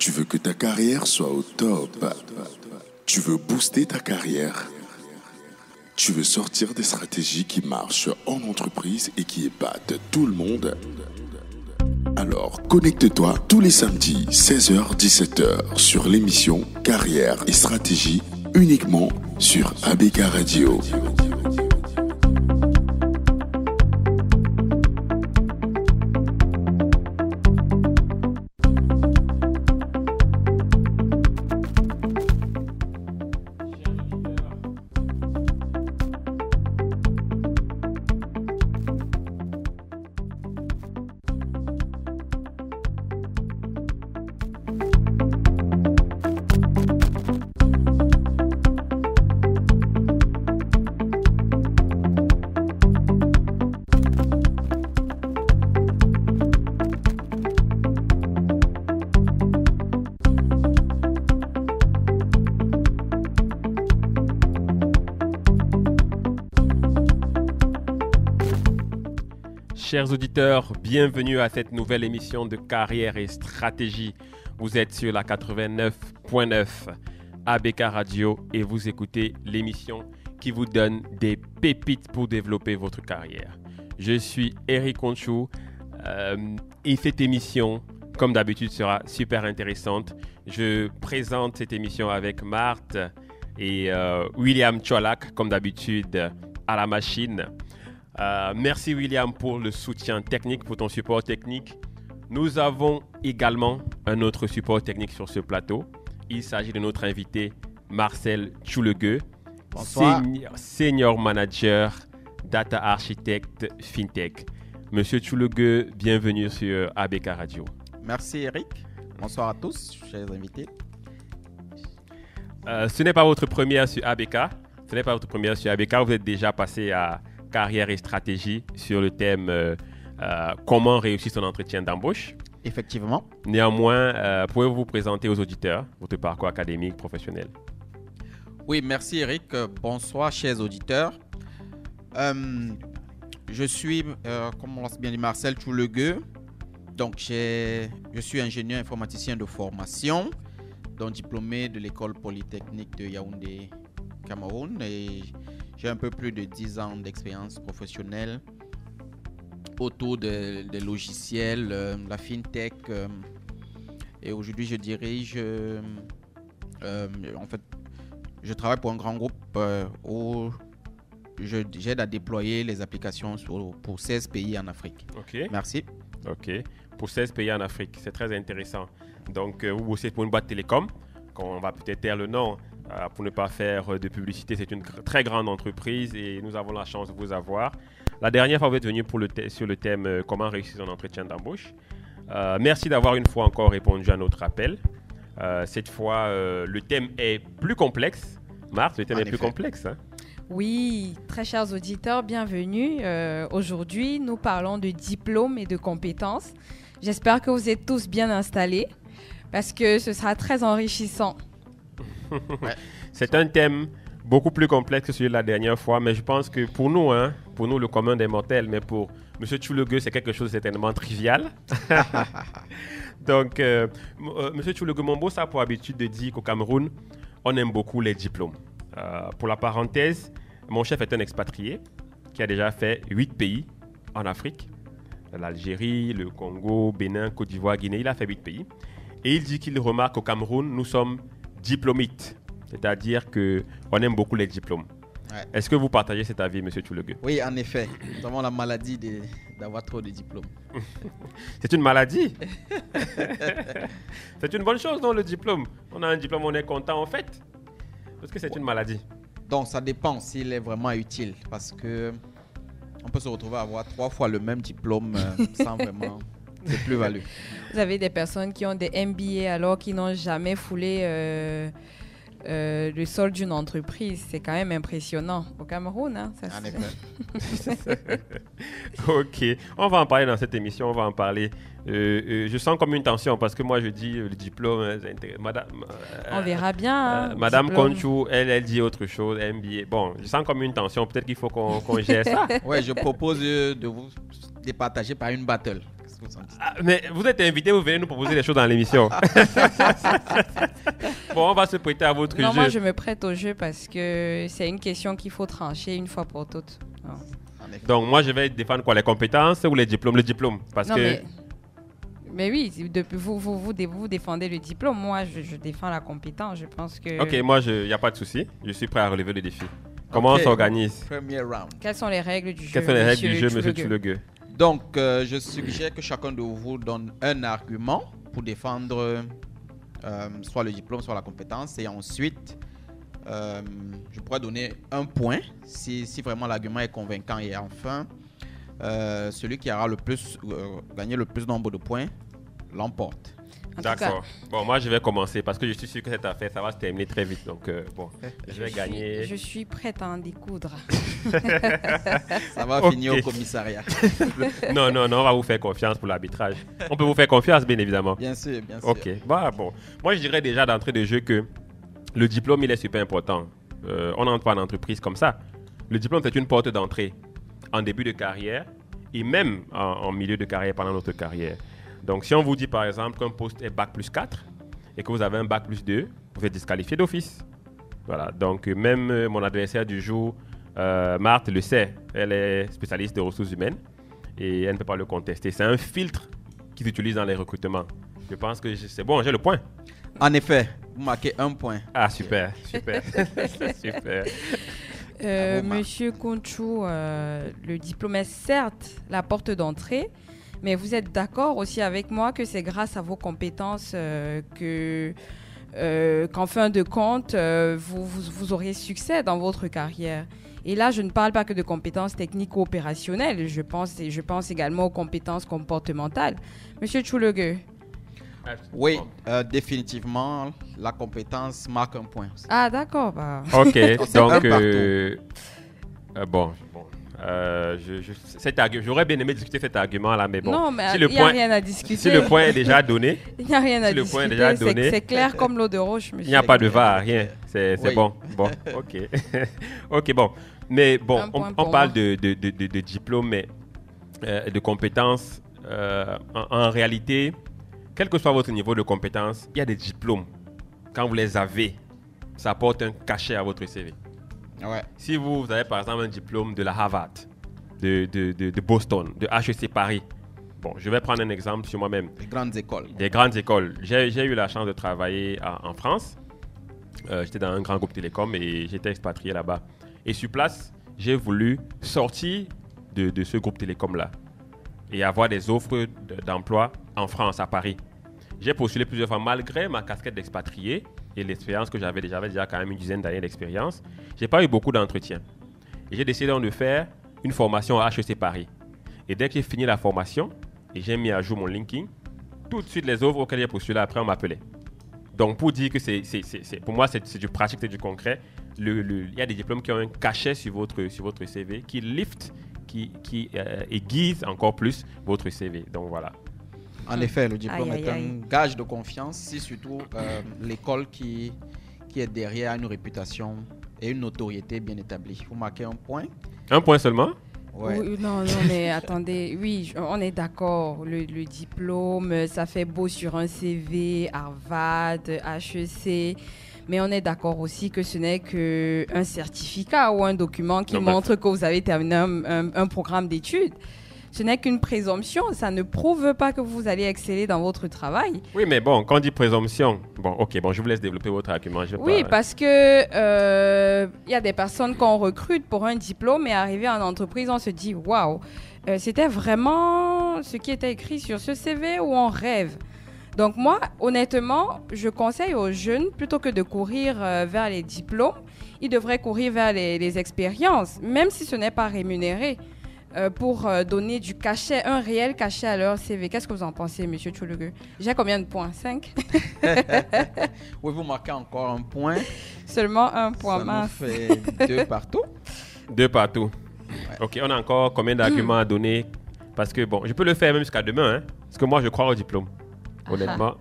Tu veux que ta carrière soit au top. Tu veux booster ta carrière. Tu veux sortir des stratégies qui marchent en entreprise et qui épatent tout le monde. Alors, connecte-toi tous les samedis 16h-17h sur l'émission Carrière et Stratégie uniquement sur ABK Radio. Chers auditeurs, bienvenue à cette nouvelle émission de Carrière et Stratégie. Vous êtes sur la 89.9 ABK Radio et vous écoutez l'émission qui vous donne des pépites pour développer votre carrière. Je suis Eric Conchou et cette émission, comme d'habitude, sera super intéressante. Je présente cette émission avec Marthe et William Cholak, comme d'habitude, à la machine. Merci William pour le soutien technique, pour ton support technique. Nous avons également un autre support technique sur ce plateau. Il s'agit de notre invité Marcel Tchoulegueux, senior manager, data architect fintech. Monsieur Tchoulegueux, bienvenue sur ABK Radio. Merci Eric. Bonsoir à tous, chers invités. Ce n'est pas votre première sur ABK. Vous êtes déjà passé à Carrière et Stratégie sur le thème comment réussir son entretien d'embauche. Effectivement. Néanmoins, pouvez-vous vous présenter aux auditeurs votre parcours académique, professionnel? Oui, merci Eric. Bonsoir, chers auditeurs. Je suis, comme on l'a bien dit, Marcel Tchoulegueux. Donc, je suis ingénieur informaticien de formation, donc diplômé de l'école polytechnique de Yaoundé, Cameroun. Et j'ai un peu plus de 10 ans d'expérience professionnelle autour des logiciels, la fintech. Et aujourd'hui, je dirige, je travaille pour un grand groupe où j'aide à déployer les applications pour 16 pays en Afrique. Ok. Merci. Ok. Pour 16 pays en Afrique, c'est très intéressant. Donc, vous bossez pour une boîte télécom, qu'on va peut-être taire le nom. Pour ne pas faire de publicité, c'est une très grande entreprise et nous avons la chance de vous avoir. La dernière fois, vous êtes venu sur le thème comment réussir son entretien d'embauche. Merci d'avoir une fois encore répondu à notre appel. Cette fois, le thème est plus complexe. Marthe, le thème est plus complexe. Hein? Oui, très chers auditeurs, bienvenue. Aujourd'hui, nous parlons de diplômes et de compétences. J'espère que vous êtes tous bien installés parce que ce sera très enrichissant. Ouais. C'est un thème beaucoup plus complexe que celui de la dernière fois, mais je pense que pour nous, le commun des mortels, mais pour M. Tchoulegueux, c'est quelque chose de certainement trivial. Donc, M. Tchoulegueux, mon boss a pour habitude de dire qu'au Cameroun, on aime beaucoup les diplômes. Pour la parenthèse, mon chef est un expatrié qui a déjà fait 8 pays en Afrique. L'Algérie, le Congo, Bénin, Côte d'Ivoire, Guinée, il a fait 8 pays. Et il dit qu'il remarque qu'au Cameroun, nous sommes diplômite, c'est-à-dire qu'on aime beaucoup les diplômes. Ouais. Est-ce que vous partagez cet avis, M. Tchoulegueux? Oui, en effet. Nous avons la maladie d'avoir trop de diplômes. C'est une maladie. C'est une bonne chose, non, le diplôme? On a un diplôme, on est content en fait. Parce que c'est une maladie. Donc, ça dépend s'il est vraiment utile. Parce que on peut se retrouver à avoir 3 fois le même diplôme sans vraiment de plus-value. Vous avez des personnes qui ont des MBA alors qu'ils n'ont jamais foulé le sol d'une entreprise. C'est quand même impressionnant. Au Cameroun, hein, ça en effet. Ok, on va en parler dans cette émission. On va en parler. Je sens comme une tension parce que moi je dis le diplôme. On verra bien. Madame Conchou, elle dit autre chose. MBA. Bon, je sens comme une tension. Peut-être qu'il faut qu'on gère ça. Ouais, je propose de vous départager par une battle. que vous en dites? Mais vous êtes invité, vous venez nous proposer des choses dans l'émission. Bon, on va se prêter à votre Non, jeu. moi, je me prête au jeu parce que c'est une question qu'il faut trancher une fois pour toutes. Non. En effet. Donc, moi, je vais défendre quoi? Les compétences ou les diplômes? Le diplôme. Parce Non, que... mais oui, vous défendez le diplôme. Moi, je défends la compétence. Je pense que... Ok, moi, il n'y a pas de souci. Je suis prêt à relever le défi. Comment Ok. on s'organise? Premier round. Quelles sont les règles du jeu? Quelles sont les règles du jeu, Monsieur monsieur Tchulegueux? Tchulegueux? Donc, je suggère que chacun de vous donne un argument pour défendre soit le diplôme, soit la compétence. Et ensuite, je pourrais donner un point si vraiment l'argument est convaincant. Et enfin, celui qui aura le plus, gagné le plus nombre de points l'emporte. En tout cas, D'accord. Bon, moi, je vais commencer parce que je suis sûr que cette affaire, ça va se terminer très vite. Donc, bon, je vais gagner. Je suis prête à en découdre. Ça va Ok. finir au commissariat. Non, on va vous faire confiance pour l'arbitrage. On peut vous faire confiance, bien évidemment. Bien sûr, bien sûr. Ok, bah bon. Moi, je dirais déjà d'entrée de jeu que le diplôme, il est super important. On n'entre pas en entreprise comme ça. Le diplôme, c'est une porte d'entrée en début de carrière et même en milieu de carrière pendant notre carrière. Donc, si on vous dit par exemple qu'un poste est bac plus 4 et que vous avez un bac plus 2, vous êtes disqualifié d'office. Voilà, donc même mon adversaire du jour, Marthe, le sait. Elle est spécialiste de ressources humaines et elle ne peut pas le contester. C'est un filtre qu'ils utilisent dans les recrutements. Je pense que c'est bon, j'ai le point. En effet, vous marquez un point. Ah, super. Super. Bravo, Marc. Monsieur Conchou, le diplôme est certes la porte d'entrée, mais vous êtes d'accord aussi avec moi que c'est grâce à vos compétences qu'en fin de compte, vous aurez succès dans votre carrière. Et là, je ne parle pas que de compétences techniques ou opérationnelles. Je pense également aux compétences comportementales. Monsieur Tchulegueux. Oui, définitivement, la compétence marque un point. Ah, d'accord. Bah. Ok, C'est donc un partout. j'aurais bien aimé discuter cet argument-là, mais bon. Non, mais si il le n'y a point, rien à discuter. si le point est déjà donné, Il n'y a rien à si le point est discuter. déjà donné, C'est clair comme l'eau de roche, il monsieur. n'y a pas de VAR, rien. C'est Oui. bon. Bon, ok. Ok, bon. Mais bon, Un point on pour parle moi. de diplôme, mais de compétences. En réalité, quel que soit votre niveau de compétence, il y a des diplômes. Quand vous les avez, ça apporte un cachet à votre CV. Ouais. Si vous avez par exemple un diplôme de la Harvard, de Boston, de HEC Paris, bon, je vais prendre un exemple sur moi-même. Les grandes écoles. Des grandes écoles. J'ai eu la chance de travailler en France. J'étais dans un grand groupe télécom et j'étais expatrié là-bas. Et sur place, j'ai voulu sortir de ce groupe télécom-là et avoir des offres d'emploi en France, à Paris. J'ai postulé plusieurs fois malgré ma casquette d'expatrié et l'expérience que j'avais déjà quand même une dizaine d'années d'expérience. Je n'ai pas eu beaucoup d'entretiens. Et j'ai décidé donc de faire une formation à HEC Paris. Et dès que j'ai fini la formation et j'ai mis à jour mon LinkedIn, tout de suite les offres auxquelles j'ai postulé après, on m'appelait. Donc pour dire que pour moi c'est du pratique, c'est du concret, il y a des diplômes qui ont un cachet sur votre CV, qui liftent, qui aiguisent encore plus votre CV. Donc voilà. En effet, le diplôme Aïe, est aïe, un gage de confiance si surtout l'école qui est derrière a une réputation et une notoriété bien établie. Vous marquez un point. Un point seulement? Ouais. Oui, non, mais attendez, oui, on est d'accord. Le diplôme, ça fait beau sur un CV, Harvard, HEC. Mais on est d'accord aussi que ce n'est qu'un certificat ou un document qui montre que vous avez terminé un programme d'études. Ce n'est qu'une présomption, ça ne prouve pas que vous allez exceller dans votre travail. Oui, mais bon, quand on dit présomption, bon, ok, bon, je vous laisse développer votre argument. Oui, parce que y a des personnes qu'on recrute pour un diplôme et arrivé en entreprise, on se dit waouh, c'était vraiment ce qui était écrit sur ce CV ou on rêve. Donc moi, honnêtement, je conseille aux jeunes, plutôt que de courir vers les diplômes, ils devraient courir vers les expériences, même si ce n'est pas rémunéré. Pour donner du cachet, un réel cachet à leur CV. Qu'est-ce que vous en pensez, monsieur Tchulegueux? J'ai combien de points? 5? Oui, vous marquez encore un point. Seulement un point, Ça mince. nous fait 2 partout. 2 partout. Ouais. Ok, on a encore combien d'arguments à donner? Parce que bon, je peux le faire même jusqu'à demain, hein, parce que moi je crois au diplôme, honnêtement.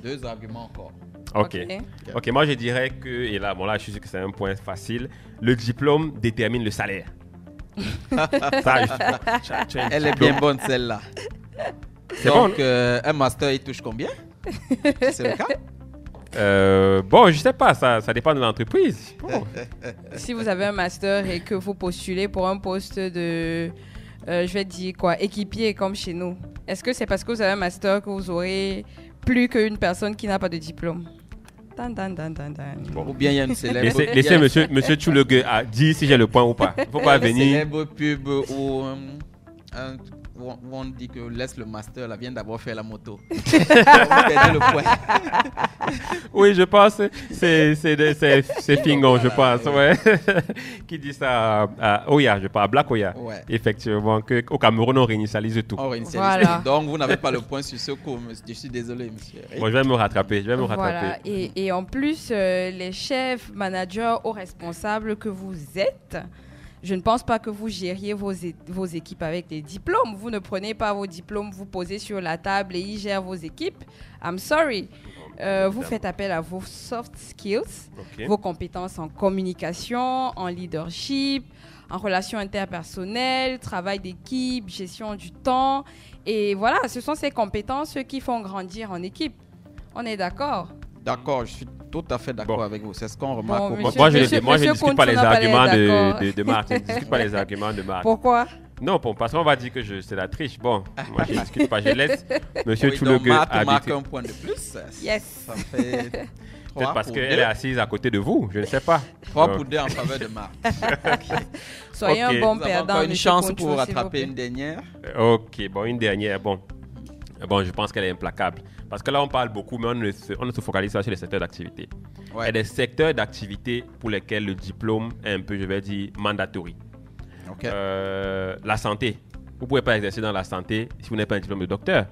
2 arguments encore. Ok, moi je dirais que, et là, bon là je suis sûr que c'est un point facile, le diplôme détermine le salaire. Ça, Elle est bien bonne celle-là. C'est Donc, bon. un master, il touche combien? C'est le cas? Bon, je sais pas, ça dépend de l'entreprise. Bon. Si vous avez un master et que vous postulez pour un poste de, je vais dire quoi, équipier comme chez nous, est-ce que c'est parce que vous avez un master que vous aurez plus qu'une personne qui n'a pas de diplôme? Dan, dan, dan, dan, dan. Bon. Ou bien il y a une célèbre... Laissez monsieur Tchoulegue dire si j'ai le point ou pas. Il faut pas une venir. célèbre pub où on dit que laisse le master, là, vient d'abord faire la moto. Vous perdez le point. Oui, je pense c'est Fingon, je pense, ouais. Qui dit ça à Oya, je parle, Black Oya. Ouais. Effectivement, qu'au Cameroun, on réinitialise tout. On réinitialise. Voilà. Donc, vous n'avez pas le point sur ce coup, monsieur. Je suis désolé, monsieur. Bon, je vais me rattraper, Voilà. Et en plus, les chefs, managers ou responsables que vous êtes, je ne pense pas que vous gériez vos équipes avec des diplômes. Vous ne prenez pas vos diplômes, vous posez sur la table et ils gèrent vos équipes. I'm sorry. Vous faites appel à vos soft skills, Ok. vos compétences en communication, en leadership, en relations interpersonnelles, travail d'équipe, gestion du temps. Et voilà, ce sont ces compétences qui font grandir en équipe. On est d'accord? D'accord, je suis tout à fait d'accord Bon. avec vous. C'est ce qu'on remarque. Bon, au Moi, je Monsieur ne discute pas les Concho n'a pas l'air arguments d'accord. de Marc. Je ne discute pas les arguments de Marc. Pourquoi? Non, bon, parce qu'on va dire que c'est la triche. Bon, moi, je ne discute pas. Je laisse Monsieur Oui, donc Tchoulegue Marc marque arbitrer. un point de plus. Yes. Ça fait 3 Peut-être parce pour qu'elle 2. est assise à côté de vous. Je ne sais pas. 3 Donc, pour 2 en faveur de Marc. Soyez Ok. un bon Vous avez perdant, encore une monsieur chance Concho, pour s'il vous rattraper plaît. une dernière. Ok, bon, une dernière. Bon, je pense qu'elle est implacable. Parce que là, on parle beaucoup, mais on ne se focalise pas sur les secteurs d'activité. Il y a Ouais. des secteurs d'activité pour lesquels le diplôme est un peu, je vais dire, mandatory. Ok. La santé. Vous ne pouvez pas exercer dans la santé si vous n'avez pas un diplôme de docteur.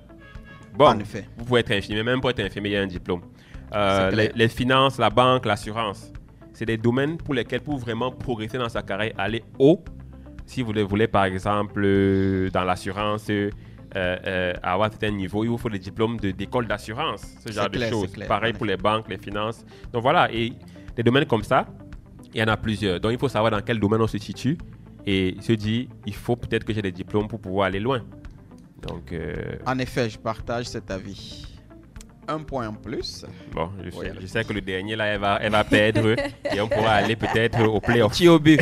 Bon, En effet. vous pouvez être infirmier, même pour être infirmier, il y a un diplôme. C'est clair. Les finances, la banque, l'assurance, c'est des domaines pour lesquels, pour vraiment progresser dans sa carrière, aller haut, si vous le voulez, par exemple, dans l'assurance, avoir un certain niveau, il vous faut des diplômes d'école d'assurance, ce genre clair, de choses. c'est clair, Pareil en pour les banques, les finances. Donc voilà, et des domaines comme ça, il y en a plusieurs. Donc il faut savoir dans quel domaine on se situe et se dire, il faut peut-être que j'ai des diplômes pour pouvoir aller loin. Donc, En effet, je partage cet avis. Un point en plus. bon, Ouais. je sais que le dernier, là, elle va perdre et on pourra aller peut-être au playoff. Petit au but.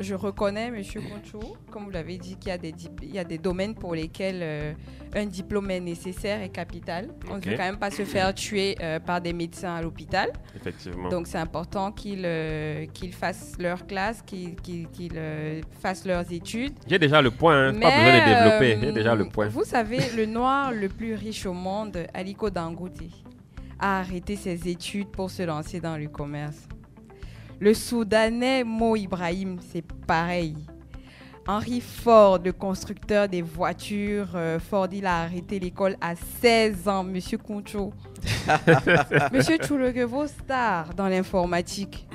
Je reconnais, monsieur Concho, comme vous l'avez dit, qu'il y a des domaines pour lesquels un diplôme est nécessaire et capital. On ne Ok. veut quand même pas se faire tuer par des médecins à l'hôpital. Effectivement. Donc, c'est important qu'ils fassent leur classe, qu'ils fassent leurs études. J'ai déjà le point, hein. Pas besoin de développer. J'ai déjà le point. Vous savez, le noir le plus riche au monde, Aliko Dangote, a arrêté ses études pour se lancer dans le commerce. Le Soudanais Mo Ibrahim, c'est pareil. Henry Ford, le constructeur des voitures, Ford, il a arrêté l'école à 16 ans, monsieur Concho. Monsieur Tchoulegue, vos stars dans l'informatique,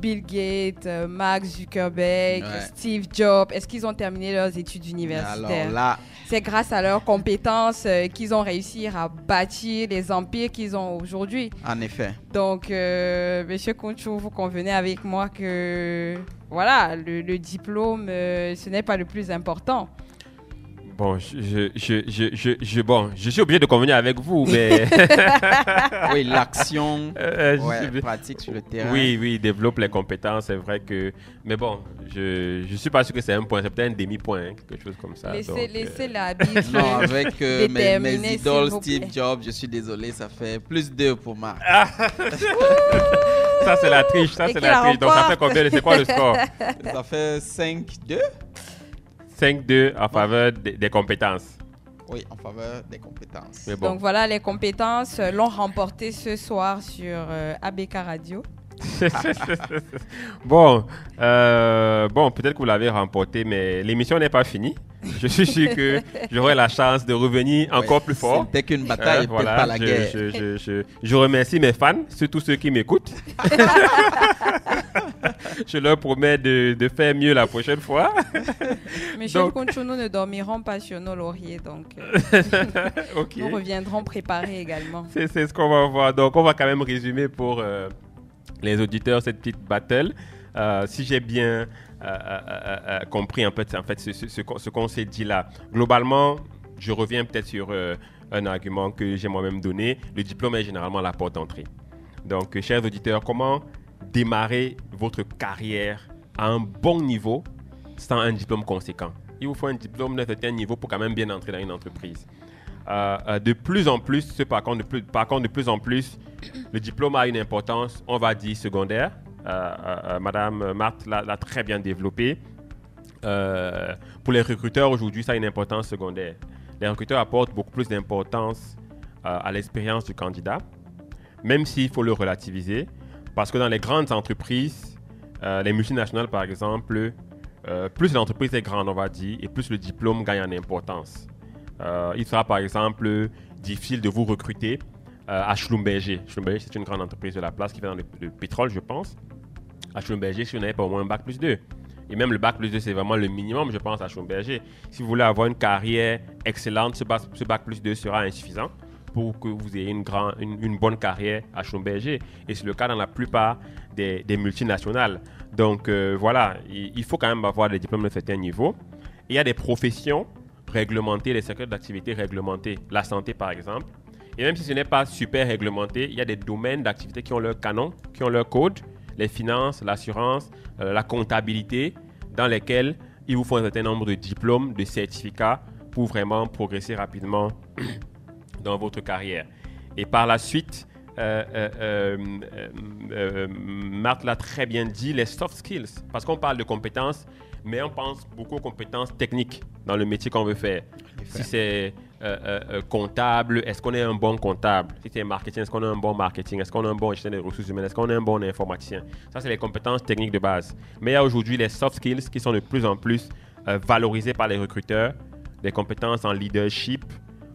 Bill Gates, Mark Zuckerberg, Ouais. Steve Jobs, est-ce qu'ils ont terminé leurs études universitaires? Alors là, C'est grâce à leurs compétences qu'ils ont réussi à bâtir les empires qu'ils ont aujourd'hui. en effet. Donc, monsieur Concho, vous convenez avec moi que voilà, le diplôme, ce n'est pas le plus important. Bon, je suis obligé de convenir avec vous, mais Oui, l'action je- pratique sur le terrain. oui, développe les compétences, c'est vrai que. Mais bon, je suis pas sûr que c'est un point, c'est peut-être un demi-point, hein, quelque chose comme ça. Laissez l'arbitre. Non, avec mes Déterminé, idoles, s'il vous plaît. Steve Jobs, je suis désolé, ça fait plus 2 pour Marc. Ça, c'est la triche, ça, Et c'est qui la triche. Donc, ça remporte? fait combien? C'est quoi le score? Ça fait 5-2. 5-2 en faveur des compétences. Oui, en faveur des compétences. Mais bon. Donc voilà, les compétences l'ont remporté ce soir sur ABK Radio. Bon, peut-être que vous l'avez remporté, mais l'émission n'est pas finie. Je suis sûr que j'aurai la chance de revenir encore plus fort. C'était qu'une bataille, peut-être pas la guerre. Je remercie mes fans, surtout ceux qui m'écoutent. Je leur promets de faire mieux la prochaine fois. Monsieur Donc- Concho, nous ne dormirons pas sur nos lauriers, donc Ok. nous reviendrons préparés également. C'est ce qu'on va voir. Donc, on va quand même résumer pour les auditeurs cette petite battle. si j'ai bien compris en fait ce qu'on s'est dit là, globalement, je reviens peut-être sur un argument que j'ai moi-même donné. Le diplôme est généralement la porte d'entrée. Donc, chers auditeurs, comment démarrer votre carrière à un bon niveau sans un diplôme conséquent? Il vous faut un diplôme d'un certain niveau pour quand même bien entrer dans une entreprise. De plus en plus, par contre, de plus en plus, le diplôme a une importance, on va dire, secondaire. Madame Marthe l'a très bien développé. Pour les recruteurs, aujourd'hui, ça a une importance secondaire. Les recruteurs apportent beaucoup plus d'importance à l'expérience du candidat, même s'il faut le relativiser, parce que dans les grandes entreprises, les multinationales par exemple, plus l'entreprise est grande, on va dire, et plus le diplôme gagne en importance. Il sera par exemple difficile de vous recruter à Schlumberger. Schlumberger, c'est une grande entreprise de la place qui fait dans le pétrole, je pense. À Schlumberger, si vous n'avez pas au moins un bac plus 2. Et même le bac plus 2, c'est vraiment le minimum, je pense, à Schlumberger. Si vous voulez avoir une carrière excellente, ce bac plus 2 sera insuffisant pour que vous ayez une bonne carrière à Schlumberger. Et c'est le cas dans la plupart des multinationales. Donc voilà, il faut quand même avoir des diplômes de certain niveau. Il y a des professions réglementées, des secteurs d'activité réglementés. La santé, par exemple. Et même si ce n'est pas super réglementé, il y a des domaines d'activité qui ont leur canon, qui ont leur code. Les finances, l'assurance, la comptabilité, dans lesquels il vous faut un certain nombre de diplômes, de certificats pour vraiment progresser rapidement dans votre carrière. Et par la suite, Marthe l'a très bien dit, les soft skills, parce qu'on parle de compétences, mais on pense beaucoup aux compétences techniques dans le métier qu'on veut faire. Si c'est comptable, est-ce qu'on est un bon comptable? Si c'est marketing, est-ce qu'on est un bon marketing? Est-ce qu'on est un bon gestionnaire des ressources humaines? Est-ce qu'on est un bon informaticien? Ça, c'est les compétences techniques de base. Mais il y a aujourd'hui les soft skills qui sont de plus en plus valorisées par les recruteurs. Des compétences en leadership,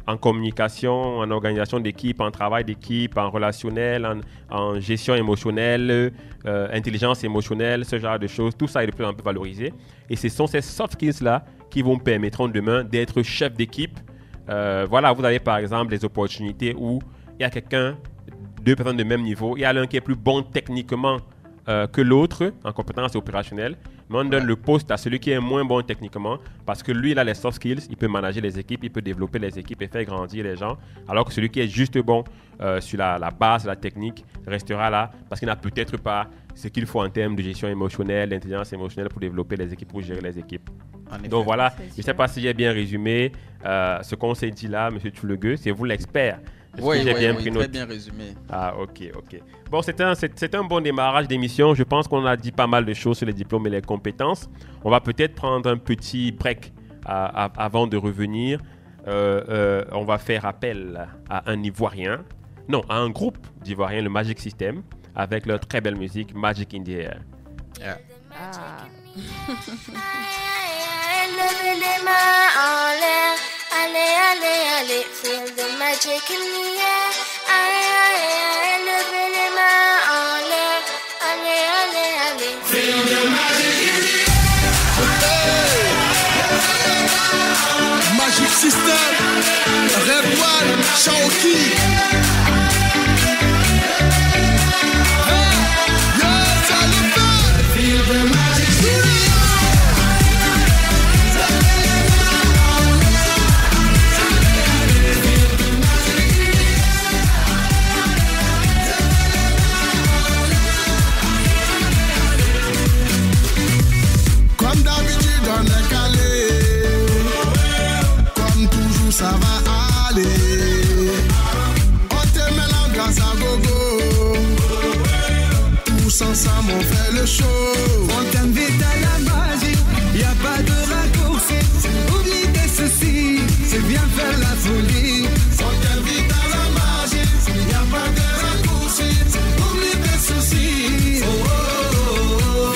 en communication, en organisation d'équipe, en travail d'équipe, en relationnel, en gestion émotionnelle, intelligence émotionnelle, ce genre de choses. Tout ça est de plus en plus valorisé. Et ce sont ces soft skills-là qui vous permettront demain d'être chef d'équipe. Voilà, vous avez par exemple des opportunités où il y a deux personnes de même niveau. Il y a l'un qui est plus bon techniquement que l'autre en compétences opérationnelles. Mais on donne le poste à celui qui est moins bon techniquement parce que lui, il a les soft skills, il peut manager les équipes, il peut développer les équipes et faire grandir les gens. Alors que celui qui est juste bon sur la base, la technique, restera là parce qu'il n'a peut-être pas ce qu'il faut en termes de gestion émotionnelle, d'intelligence émotionnelle pour développer les équipes, pour gérer les équipes. Donc voilà, je ne sais pas si j'ai bien résumé ce qu'on s'est dit là, M. Tulegueux, c'est vous l'expert. Oui, très bien résumé. Ah, ok. Bon, c'est un bon démarrage d'émission. Je pense qu'on a dit pas mal de choses sur les diplômes et les compétences. On va peut-être prendre un petit break avant de revenir. On va faire appel à un Ivoirien, non, à un groupe d'Ivoiriens, le Magic System, avec leur très belle musique Magic in the Air. Yeah. Levez les mains en l'air, allez, allez, allez, feel the magic in the air. Allez, allez, allez, levez les mains en l'air, allez, allez, allez, feel the magic in the air. Magic System, Red One, Shaoki. Yes, I love that. Feel the magic in the air. Ça va aller. On te met l'ambiance à gogo. Tous ensemble on fait le show. On t'invite à la magie. Y'a pas de raccourci. Oublie tes soucis. C'est bien faire la folie. On t'invite à la magie. Y'a pas de raccourci. Oublie tes soucis. Oh, oh, oh, oh.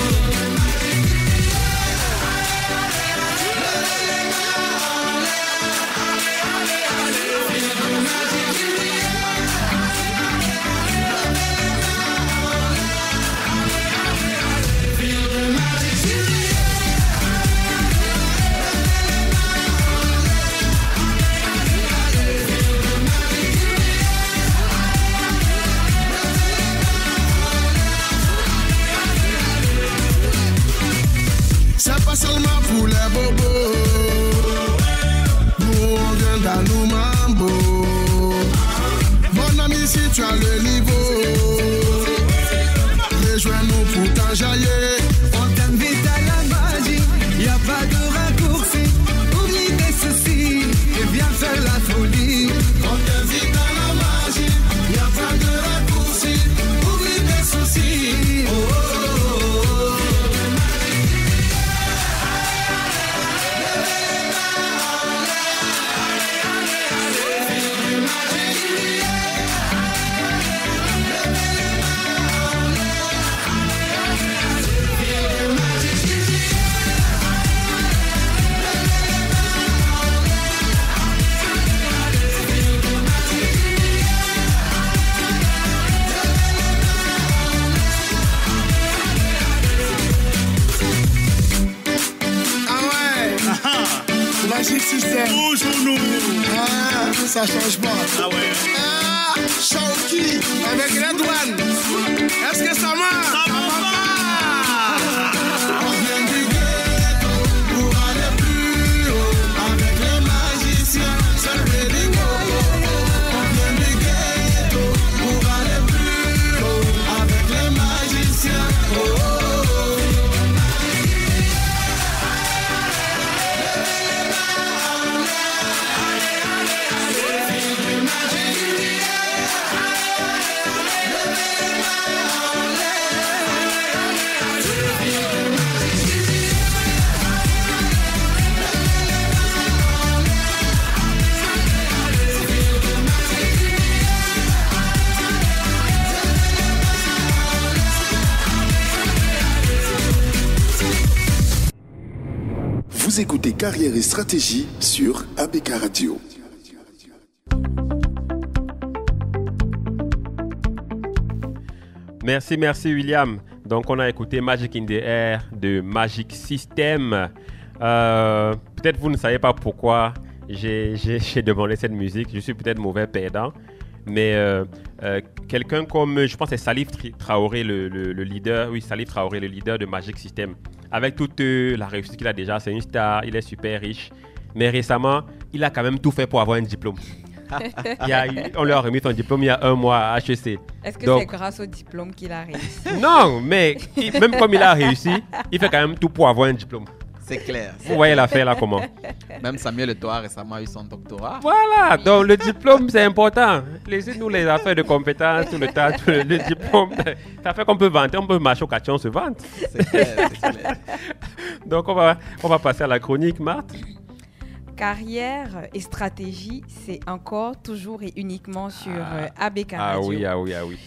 Africain. Toujours nous. Ah, ça change pas. Ah ouais. Ah, Shawky avec Redouane. Est-ce que ça marche? Ça va pas. On vient du ghetto pour aller plus haut. Avec les magiciens, c'est le Ringo. On vient du ghetto pour aller plus haut. Avec les magiciens. Oh, oh, oh. Vous écoutez Carrière et Stratégie sur ABK Radio. Merci William. Donc on a écouté Magic in the Air de Magic System. Peut-être vous ne savez pas pourquoi j'ai demandé cette musique. Je suis peut-être mauvais perdant. Mais quelqu'un comme, je pense que c'est Salif Traoré, le leader. Oui, Salif Traoré, le leader de Magic System. Avec toute la réussite qu'il a déjà, c'est une star, il est super riche. Mais récemment, il a quand même tout fait pour avoir un diplôme. On lui a remis son diplôme il y a 1 mois à HEC. Est-ce que c'est grâce au diplôme qu'il a réussi? Non, mais même comme il a réussi, il fait quand même tout pour avoir un diplôme. C'est clair. Vous voyez l'affaire là comment? Même Samuel Eto'o a récemment eu son doctorat. Voilà, donc le diplôme c'est important. Laissez-nous les affaires de compétences tout le temps. Le diplôme, ça fait qu'on peut vanter, on peut marcher au quartier, on se vante. C'est clair, c'est clair. Donc on va passer à la chronique, Marthe. Carrière et stratégie, c'est encore, toujours et uniquement sur ABK Radio. Ah oui.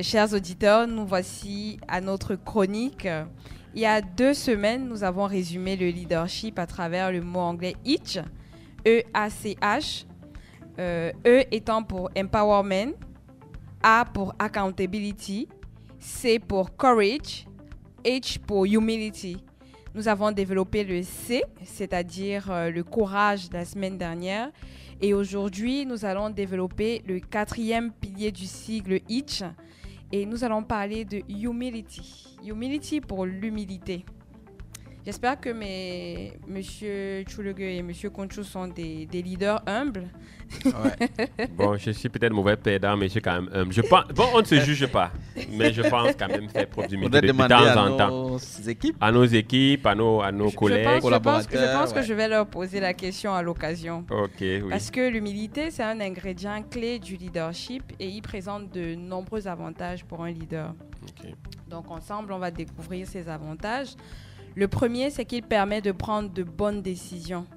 Chers auditeurs, nous voici à notre chronique. Il y a 2 semaines, nous avons résumé le leadership à travers le mot anglais EACH, E-A-C-H, E étant pour empowerment, A pour accountability, C pour courage, H pour humility. Nous avons développé le C, c'est-à-dire le courage la semaine dernière. Et aujourd'hui, nous allons développer le 4e pilier du sigle EACH. Et nous allons parler de humility. Humility pour l'humilité. J'espère que Monsieur Chulugue et Monsieur Conchou sont des leaders humbles. Ouais. Bon, je suis peut-être mauvais perdant, mais je suis quand même humble. Bon, on ne se juge pas, mais je pense quand même faire preuve d'humilité de temps en temps. À nos équipes, à nos collègues, collaborateurs. Je pense que je vais leur poser la question à l'occasion. Ok, oui. Parce que l'humilité, c'est un ingrédient clé du leadership et il présente de nombreux avantages pour un leader. Okay. Donc, ensemble, on va découvrir ces avantages. Le premier, c'est qu'il permet de prendre de bonnes décisions.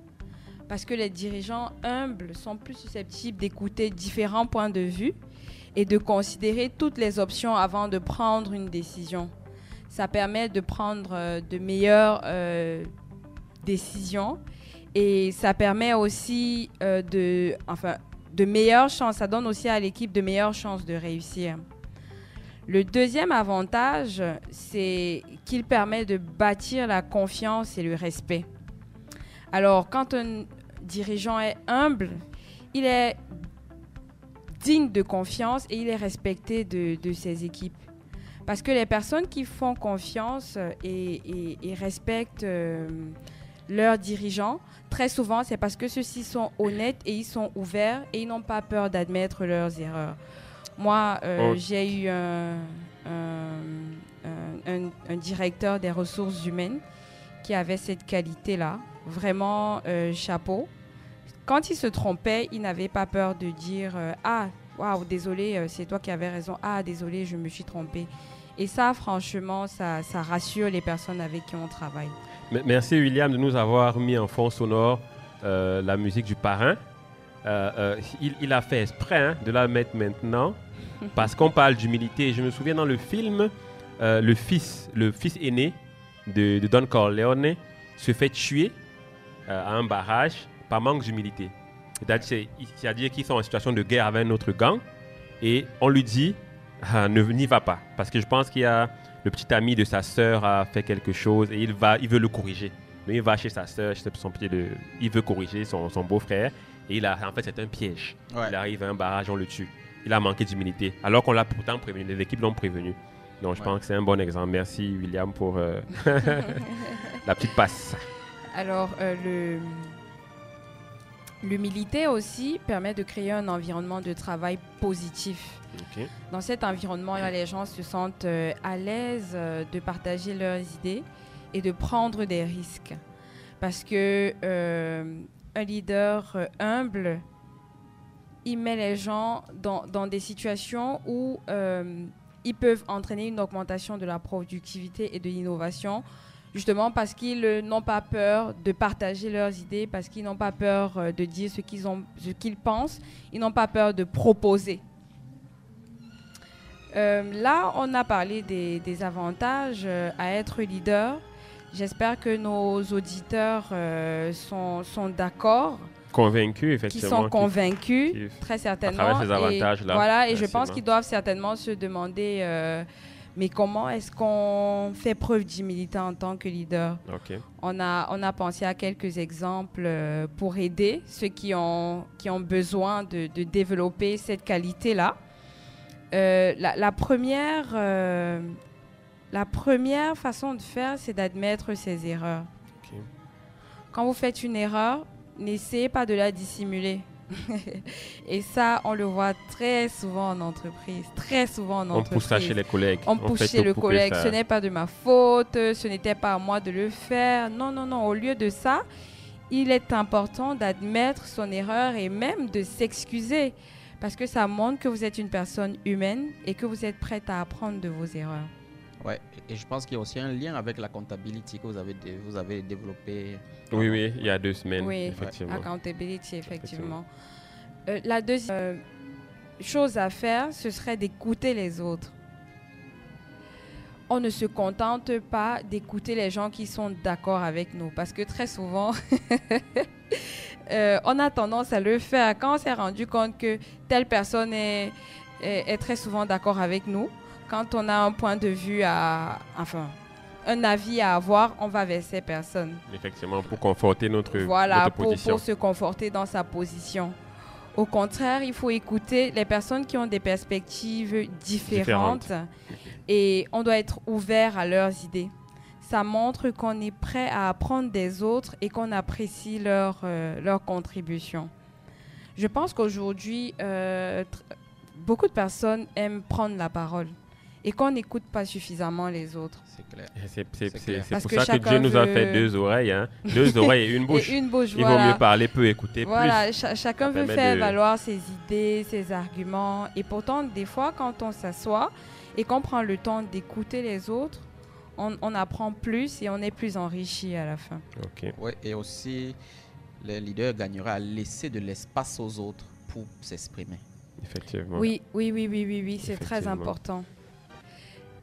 Parce que les dirigeants humbles sont plus susceptibles d'écouter différents points de vue et de considérer toutes les options avant de prendre une décision. Ça permet de prendre de meilleures décisions et ça permet aussi de meilleures chances. Ça donne aussi à l'équipe de meilleures chances de réussir. Le deuxième avantage, c'est qu'il permet de bâtir la confiance et le respect. Alors, quand un dirigeant est humble, il est digne de confiance et il est respecté de ses équipes. Parce que les personnes qui font confiance et respectent leurs dirigeants, très souvent, c'est parce que ceux-ci sont honnêtes et ils sont ouverts et ils n'ont pas peur d'admettre leurs erreurs. Moi, j'ai eu un directeur des ressources humaines qui avait cette qualité-là. Vraiment, chapeau. Quand il se trompait, il n'avait pas peur de dire « Ah, waouh, désolé, c'est toi qui avais raison. Ah, désolé, je me suis trompé. » Et ça, franchement, ça rassure les personnes avec qui on travaille. Merci, William, de nous avoir mis en fond sonore la musique du parrain. Il a fait exprès de la mettre maintenant parce qu'on parle d'humilité. Je me souviens dans le film, le fils aîné de Don Corleone se fait tuer à un barrage par manque d'humilité. C'est-à-dire qu'ils sont en situation de guerre avec un autre gang et on lui dit n'y va pas parce que je pense qu'il y a le petit ami de sa sœur a fait quelque chose et il veut le corriger. mais il va chez sa sœur, il veut corriger son beau-frère, et en fait, c'est un piège. Ouais. Il arrive à un barrage, on le tue. Il a manqué d'humilité, alors qu'on l'a pourtant prévenu, les équipes l'ont prévenu. Donc, je pense que c'est un bon exemple. Merci, William, pour la petite passe. Alors, l'humilité aussi permet de créer un environnement de travail positif. Ok. Dans cet environnement-là, les gens se sentent à l'aise de partager leurs idées et de prendre des risques. Parce que un leader humble, il met les gens dans des situations où ils peuvent entraîner une augmentation de la productivité et de l'innovation, justement parce qu'ils n'ont pas peur de partager leurs idées, parce qu'ils n'ont pas peur de dire ce qu'ils pensent, ils n'ont pas peur de proposer. Là, on a parlé des avantages à être leader. J'espère que nos auditeurs sont d'accord. Convaincus, effectivement. Qui sont convaincus, qui très certainement. À travers ces avantages-là. Voilà, et je pense qu'ils doivent certainement se demander mais comment est-ce qu'on fait preuve d'humilité en tant que leader? Okay. On a pensé à quelques exemples pour aider ceux qui ont besoin de développer cette qualité-là. La première façon de faire, c'est d'admettre ses erreurs. Okay. Quand vous faites une erreur, n'essayez pas de la dissimuler. Et ça, on le voit très souvent en entreprise. Très souvent en entreprise. On pousse ça chez les collègues. On pousse chez le collègue. Ce n'est pas de ma faute, ce n'était pas à moi de le faire. Non, non, non. Au lieu de ça, il est important d'admettre son erreur et même de s'excuser. Parce que ça montre que vous êtes une personne humaine et que vous êtes prête à apprendre de vos erreurs. Ouais, et je pense qu'il y a aussi un lien avec l'accountability que vous avez développé. Oui, il y a 2 semaines, oui, effectivement. Accountability, effectivement. La deuxième chose à faire, ce serait d'écouter les autres. On ne se contente pas d'écouter les gens qui sont d'accord avec nous, parce que très souvent, on a tendance à le faire. Quand on s'est rendu compte que telle personne est très souvent d'accord avec nous, quand on a un point de vue un avis à avoir, on va vers ces personnes. Effectivement, pour conforter notre position. Pour se conforter dans sa position. Au contraire, il faut écouter les personnes qui ont des perspectives différentes. Et on doit être ouvert à leurs idées. Ça montre qu'on est prêt à apprendre des autres et qu'on apprécie leur contribution. Je pense qu'aujourd'hui, beaucoup de personnes aiment prendre la parole et qu'on n'écoute pas suffisamment les autres. C'est clair. C'est pour ça que Dieu nous a fait 2 oreilles. Hein? 2 oreilles et une bouche. Et une bouche, il vaut mieux parler peu, écouter plus. Voilà, chacun veut faire valoir ses idées, ses arguments. Et pourtant, des fois, quand on s'assoit et qu'on prend le temps d'écouter les autres, on apprend plus et on est plus enrichi à la fin. Okay. Ouais, et aussi, les leaders gagneraient à laisser de l'espace aux autres pour s'exprimer. Effectivement. Oui, c'est très important.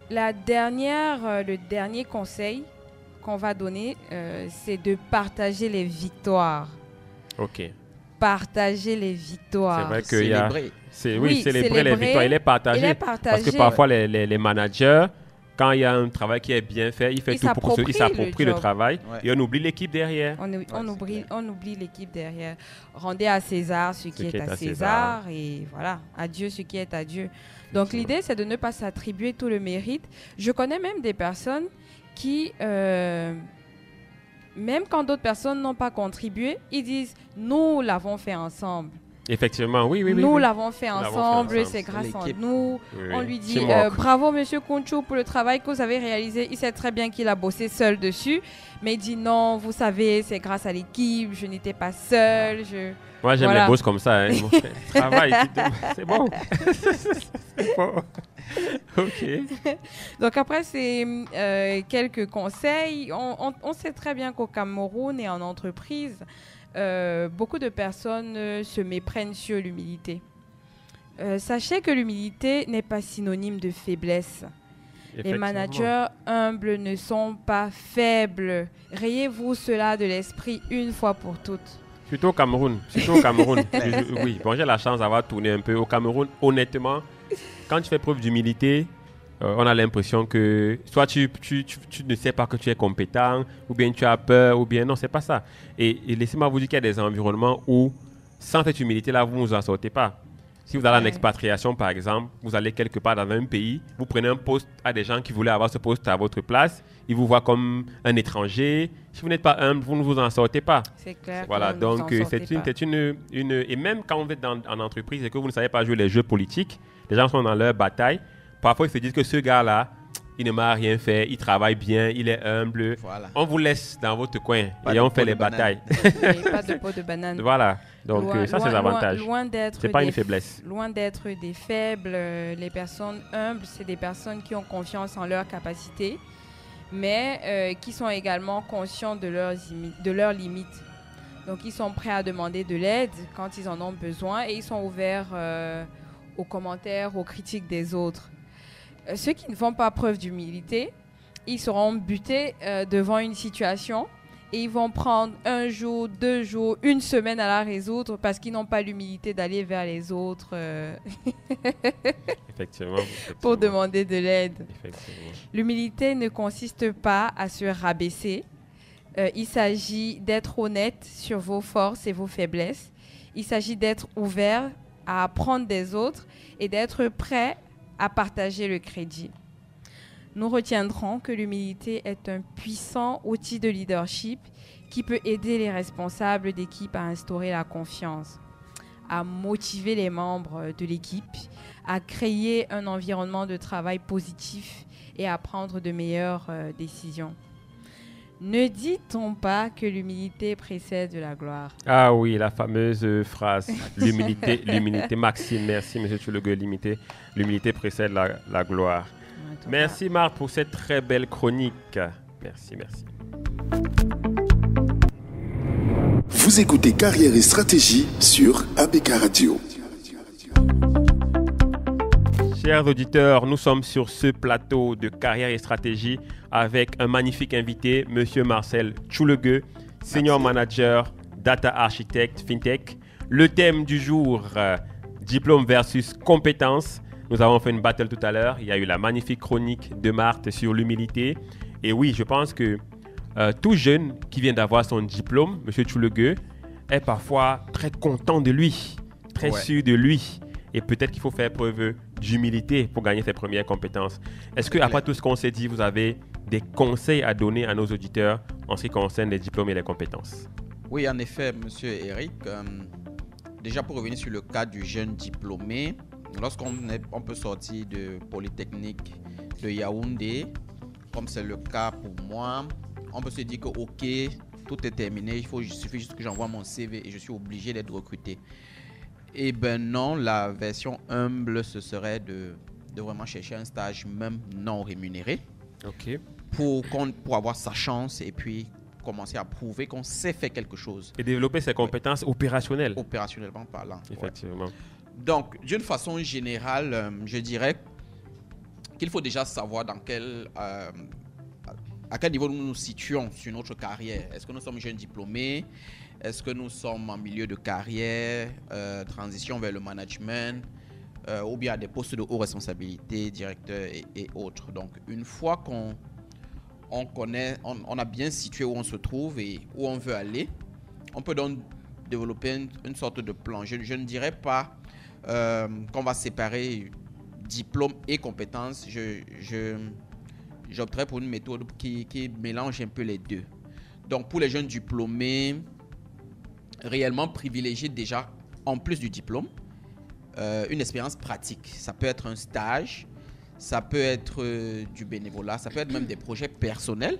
Le dernier conseil qu'on va donner, c'est de partager les victoires. OK. Partager les victoires. C'est vrai qu'il y a... célébrer les victoires. Il est partagé. Parce que parfois, les managers, quand il y a un travail qui est bien fait, il fait tout pour qu'ils s'approprient le travail. Ouais. Et on oublie l'équipe derrière. On oublie l'équipe derrière. Rendez à César ce qui est à César. Et voilà, à Dieu ce qui est à Dieu. Donc l'idée, c'est de ne pas s'attribuer tout le mérite. Je connais même des personnes qui, même quand d'autres personnes n'ont pas contribué, ils disent « nous l'avons fait ensemble ». Effectivement, oui. Nous l'avons fait ensemble, c'est grâce à nous. Oui. On lui dit bravo Monsieur Kounchou pour le travail que vous avez réalisé. Il sait très bien qu'il a bossé seul dessus, mais il dit non, vous savez, c'est grâce à l'équipe, je n'étais pas seul. Moi, j'aime les boss comme ça. Hein. Travail, c'est bon. C'est bon. OK. Donc après, c'est quelques conseils. On sait très bien qu'au Cameroun et en entreprise, beaucoup de personnes se méprennent sur l'humilité. Sachez que l'humilité n'est pas synonyme de faiblesse. Les managers humbles ne sont pas faibles. Rayez-vous cela de l'esprit une fois pour toutes. Surtout au Cameroun. Oui, bon, j'ai la chance d'avoir tourné un peu au Cameroun. Honnêtement, quand tu fais preuve d'humilité, on a l'impression que soit tu ne sais pas que tu es compétent, ou bien tu as peur, ou bien non, c'est pas ça. Et laissez-moi vous dire qu'il y a des environnements où, sans cette humilité-là, vous ne vous en sortez pas. Si vous allez en expatriation, par exemple, vous allez quelque part dans un pays, vous prenez un poste à des gens qui voulaient avoir ce poste à votre place, ils vous voient comme un étranger. Si vous n'êtes pas humble, vous ne vous en sortez pas. C'est clair. Voilà, donc c'est une et même quand vous êtes en entreprise et que vous ne savez pas jouer les jeux politiques, les gens sont dans leur bataille. Parfois, ils se disent que ce gars-là, il ne m'a rien fait, il travaille bien, il est humble. Voilà. On vous laisse dans votre coin Pas et de on peau fait de les batailles. Et pas de peau de banane. Voilà, donc ça, c'est l'avantage. Loin d'être C'est pas des une faiblesse. Loin d'être des faibles, les personnes humbles, c'est des personnes qui ont confiance en leurs capacités, mais qui sont également conscients de leurs limites. Donc, ils sont prêts à demander de l'aide quand ils en ont besoin et ils sont ouverts aux commentaires, aux critiques des autres. Ceux qui ne font pas preuve d'humilité, ils seront butés devant une situation et ils vont prendre 1 jour, 2 jours, 1 semaine à la résoudre parce qu'ils n'ont pas l'humilité d'aller vers les autres Effectivement. pour demander de l'aide. Effectivement. L'humilité ne consiste pas à se rabaisser. Il s'agit d'être honnête sur vos forces et vos faiblesses. Il s'agit d'être ouvert à apprendre des autres et d'être prêt à partager le crédit. Nous retiendrons que l'humilité est un puissant outil de leadership qui peut aider les responsables d'équipe à instaurer la confiance, à motiver les membres de l'équipe, à créer un environnement de travail positif et à prendre de meilleures décisions. Ne dit-on pas que l'humilité précède la gloire? Ah oui, la fameuse phrase, l'humilité, l'humilité. Maxime, merci, monsieur Tchoulegueux, l'humilité précède la gloire. Merci Marc pour cette très belle chronique. Merci. Vous écoutez Carrière et Stratégie sur ABK Radio. Chers auditeurs, nous sommes sur ce plateau de Carrière et Stratégie avec un magnifique invité, monsieur Marcel Tchoulegueux, Senior Manager, Data Architect, FinTech. Le thème du jour, diplôme versus compétences. Nous avons fait une battle tout à l'heure. Il y a eu la magnifique chronique de Marthe sur l'humilité. Et oui, je pense que tout jeune qui vient d'avoir son diplôme, monsieur Tchoulegueux, est parfois très content de lui, très sûr de lui. Et peut-être qu'il faut faire preuve d'humilité pour gagner ses premières compétences. Est-ce que, après tout ce qu'on s'est dit, vous avez des conseils à donner à nos auditeurs en ce qui concerne les diplômes et les compétences? Oui, en effet, monsieur Eric. Déjà, pour revenir sur le cas du jeune diplômé, lorsqu'on peut sortir de Polytechnique de Yaoundé, comme c'est le cas pour moi, on peut se dire que ok, tout est terminé, il suffit juste que j'envoie mon CV et je suis obligé d'être recruté. Eh bien non, la version humble, ce serait de vraiment chercher un stage même non rémunéré pour avoir sa chance et puis commencer à prouver qu'on sait faire quelque chose. Et développer ses compétences opérationnelles. Opérationnellement parlant. Effectivement. Ouais. Donc, d'une façon générale, je dirais qu'il faut déjà savoir à quel niveau nous nous situons sur notre carrière. Est-ce que nous sommes jeunes diplômés? Est-ce que nous sommes en milieu de carrière, transition vers le management, ou bien à des postes de haute responsabilité, directeur et autres. Donc, une fois qu'on a bien situé où on se trouve et où on veut aller, on peut donc développer une sorte de plan. Je ne dirais pas qu'on va séparer diplôme et compétences. J'opterais pour une méthode qui mélange un peu les deux. Donc, pour les jeunes diplômés, réellement privilégier déjà, en plus du diplôme, une expérience pratique. Ça peut être un stage, ça peut être du bénévolat, ça peut être même des projets personnels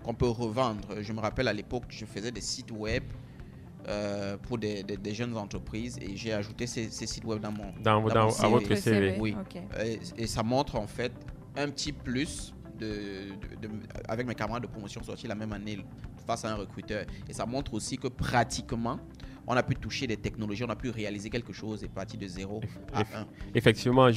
qu'on peut revendre. Je me rappelle à l'époque, je faisais des sites web pour des jeunes entreprises et j'ai ajouté ces sites web dans mon CV. À votre CV. Oui. Okay. Et ça montre en fait un petit plus avec mes camarades de promotion sortis la même année face à un recruteur. Et ça montre aussi que pratiquement, on a pu toucher des technologies, on a pu réaliser quelque chose et partir de 0 à 1. Effectivement,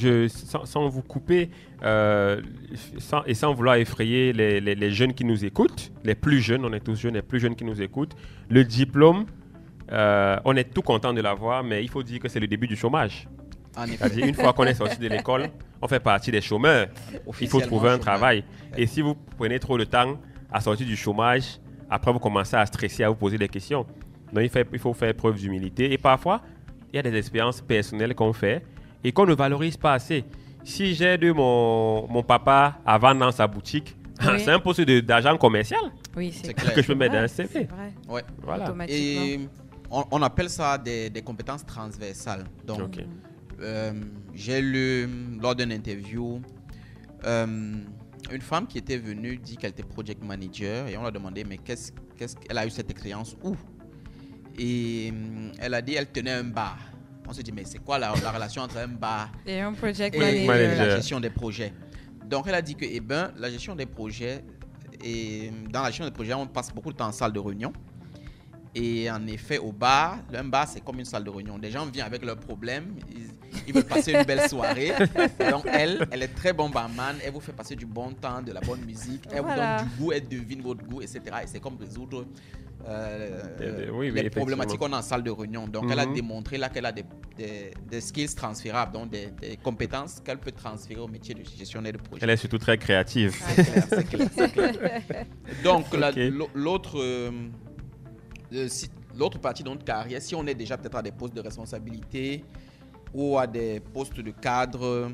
sans vous couper sans vouloir effrayer les jeunes qui nous écoutent, les plus jeunes, on est tous jeunes, les plus jeunes qui nous écoutent, le diplôme, on est tout content de l'avoir, mais il faut dire que c'est le début du chômage. En effet. C'est-à-dire, une fois qu'on est sorti de l'école, on fait partie des chômeurs. Il faut Officiellement trouver un chômeur. travail. Et si vous prenez trop de temps à sortir du chômage, après vous commencez à stresser, à vous poser des questions. Donc il faut faire preuve d'humilité. Et parfois, il y a des expériences personnelles qu'on fait et qu'on ne valorise pas assez. Si j'aide mon papa à vendre dans sa boutique, Oui. c'est un poste d'agent commercial Oui, c'est C'est clair. clair. que je peux mettre dans un C'est CV. vrai. Ouais. Voilà. Automatiquement. Et on appelle ça des compétences transversales. Donc, Ok. j'ai lu lors d'une interview une femme qui était venue dit qu'elle était project manager et on l'a demandé mais qu'est-ce qu'elle a eu cette expérience où? Et elle a dit elle tenait un bar. On se dit mais c'est quoi la relation entre un bar Et un project et manager. la gestion des projets? Donc elle a dit que la gestion des projets, et dans la gestion des projets on passe beaucoup de temps en salle de réunion. Et en effet, au bar, un bar, c'est comme une salle de réunion. Des gens viennent avec leurs problèmes, ils veulent passer une belle soirée. Donc, elle est très bonne barman, elle vous fait passer du bon temps, de la bonne musique, elle Voilà. vous donne du goût, elle devine votre goût, etc. Et c'est comme résoudre oui, les effectivement. problématiques qu'on a en salle de réunion. Donc, elle a démontré là qu'elle a des skills transférables, donc des compétences qu'elle peut transférer au métier de gestionnaire de projet. Elle est surtout très créative. C'est clair, c'est clair. Donc, Ok. l'autre partie de notre carrière, si on est déjà peut-être à des postes de responsabilité ou à des postes de cadre,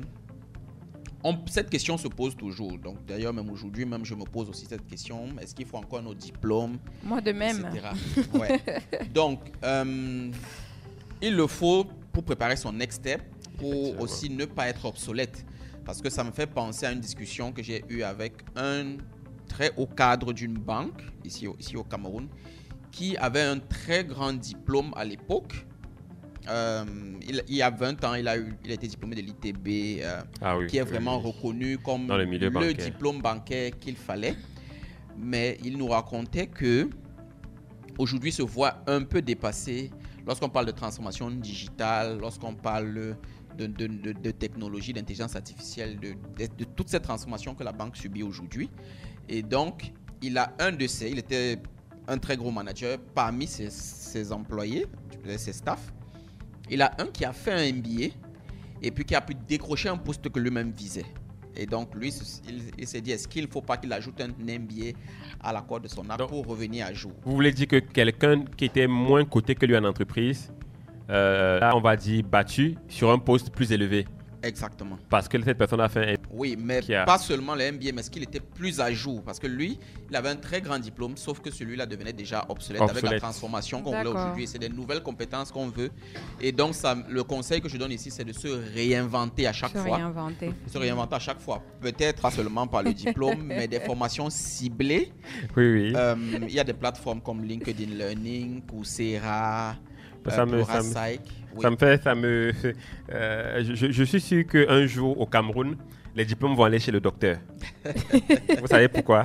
cette question se pose toujours. Donc, d'ailleurs, même aujourd'hui, même je me pose aussi cette question. Est-ce qu'il faut encore nos diplômes, Moi de même. etc. Ouais. Donc, il le faut pour préparer son next step, pour Effectivement. aussi ne pas être obsolète. Parce que ça me fait penser à une discussion que j'ai eue avec un très haut cadre d'une banque, ici au Cameroun, qui avait un très grand diplôme à l'époque. Il y a 20 ans, il a été diplômé de l'ITB, Ah oui. qui est oui, vraiment oui. reconnu comme Dans le milieu bancaire. diplôme bancaire qu'il fallait. Mais il nous racontait que aujourd'hui se voit un peu dépassé lorsqu'on parle de transformation digitale, lorsqu'on parle de technologie, d'intelligence artificielle, de toute cette transformation que la banque subit aujourd'hui. Et donc, il était un très gros manager parmi ses employés, ses staffs. Il a un qui a fait un MBA et puis qui a pu décrocher un poste que lui-même visait. Et donc, lui, il s'est dit, est-ce qu'il ne faut pas qu'il ajoute un MBA à l'accord de son arc Donc, pour revenir à jour? Vous voulez dire que quelqu'un qui était moins coté que lui en entreprise, là, on va dire battu sur un poste plus élevé Exactement. parce que cette personne a fait un... Oui, mais Qui a- pas seulement le MBA, mais ce qu'il était plus à jour. Parce que lui, il avait un très grand diplôme, sauf que celui-là devenait déjà obsolète avec la Obsolète. transformation qu'on voulait D'accord. aujourd'hui. Et c'est des nouvelles compétences qu'on veut. Et donc, le conseil que je donne ici, c'est de se réinventer à chaque Se fois. réinventer. Se réinventer à chaque fois. Peut-être pas seulement par le diplôme, mais des formations ciblées. Oui, oui. Il y a des plateformes comme LinkedIn Learning, Coursera, Ça me- ça me- Pluralsight. Oui. Je suis sûr qu'un jour au Cameroun, les diplômes vont aller chez le docteur. Vous savez pourquoi?